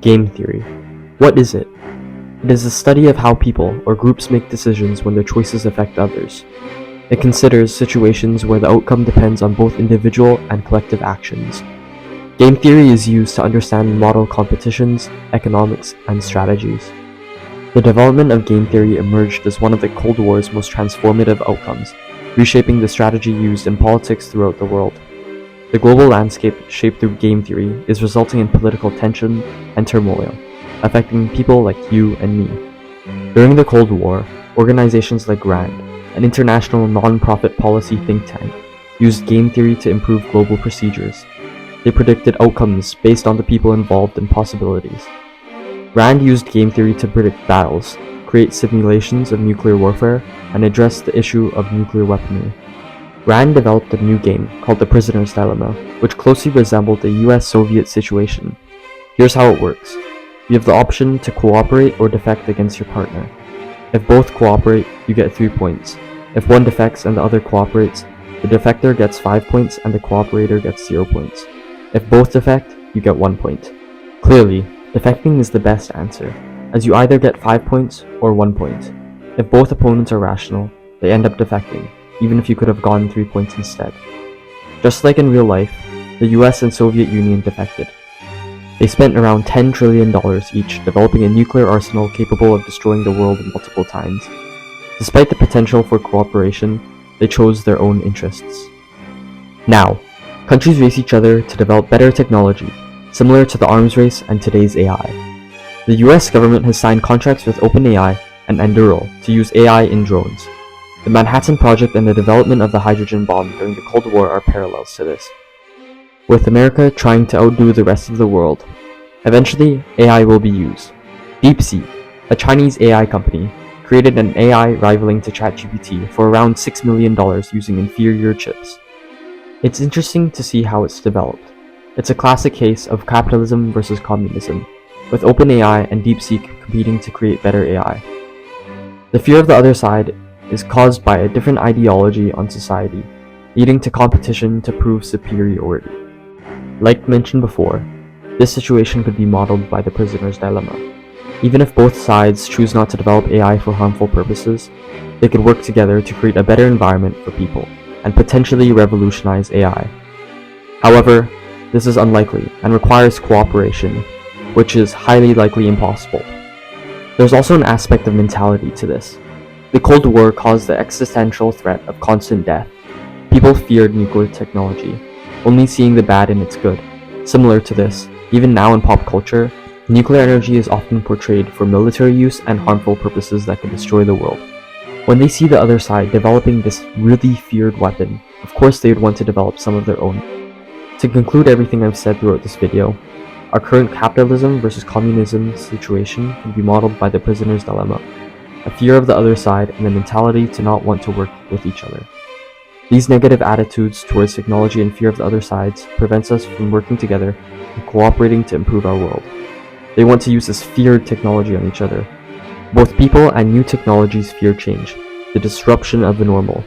Game theory. What is it? It is the study of how people or groups make decisions when their choices affect others. It considers situations where the outcome depends on both individual and collective actions. Game theory is used to understand and model competitions, economics, and strategies. The development of game theory emerged as one of the Cold War's most transformative outcomes, reshaping the strategy used in politics throughout the world. The global landscape shaped through game theory is resulting in political tension and turmoil, affecting people like you and me. During the Cold War, organizations like RAND, an international non-profit policy think tank, used game theory to improve global procedures. They predicted outcomes based on the people involved and possibilities. RAND used game theory to predict battles, create simulations of nuclear warfare, and address the issue of nuclear weaponry. RAND developed a new game called the Prisoner's Dilemma, which closely resembled the US-Soviet situation. Here's how it works. You have the option to cooperate or defect against your partner. If both cooperate, you get 3 points. If one defects and the other cooperates, the defector gets 5 points and the cooperator gets 0 points. If both defect, you get 1 point. Clearly, defecting is the best answer, as you either get 5 points or 1 point. If both opponents are rational, they end up defecting, even if you could have gotten 3 points instead. Just like in real life, the US and Soviet Union defected. They spent around $10 trillion each developing a nuclear arsenal capable of destroying the world multiple times. Despite the potential for cooperation, they chose their own interests. Now, countries race each other to develop better technology, similar to the arms race and today's AI. The US government has signed contracts with OpenAI and Anduril to use AI in drones. The Manhattan Project and the development of the hydrogen bomb during the Cold War are parallels to this, with America trying to outdo the rest of the world. Eventually, AI will be used. DeepSeek, a Chinese AI company, created an AI rivaling to ChatGPT for around $6 million using inferior chips. It's interesting to see how it's developed. It's a classic case of capitalism versus communism, with OpenAI and DeepSeek competing to create better AI. The fear of the other side is caused by a different ideology on society, leading to competition to prove superiority. Like mentioned before, this situation could be modeled by the Prisoner's Dilemma. Even if both sides choose not to develop AI for harmful purposes, they could work together to create a better environment for people, and potentially revolutionize AI. However, this is unlikely and requires cooperation, which is highly likely impossible. There's also an aspect of mentality to this. The Cold War caused the existential threat of constant death. People feared nuclear technology, only seeing the bad in its good. Similar to this, even now in pop culture, nuclear energy is often portrayed for military use and harmful purposes that could destroy the world. When they see the other side developing this really feared weapon, of course they would want to develop some of their own. To conclude everything I've said throughout this video, our current capitalism versus communism situation can be modeled by the Prisoner's Dilemma, a fear of the other side and a mentality to not want to work with each other. These negative attitudes towards technology and fear of the other sides prevents us from working together and cooperating to improve our world. They want to use this feared technology on each other. Both people and new technologies fear change, the disruption of the normal.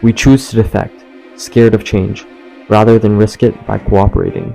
We choose to defect, scared of change, rather than risk it by cooperating.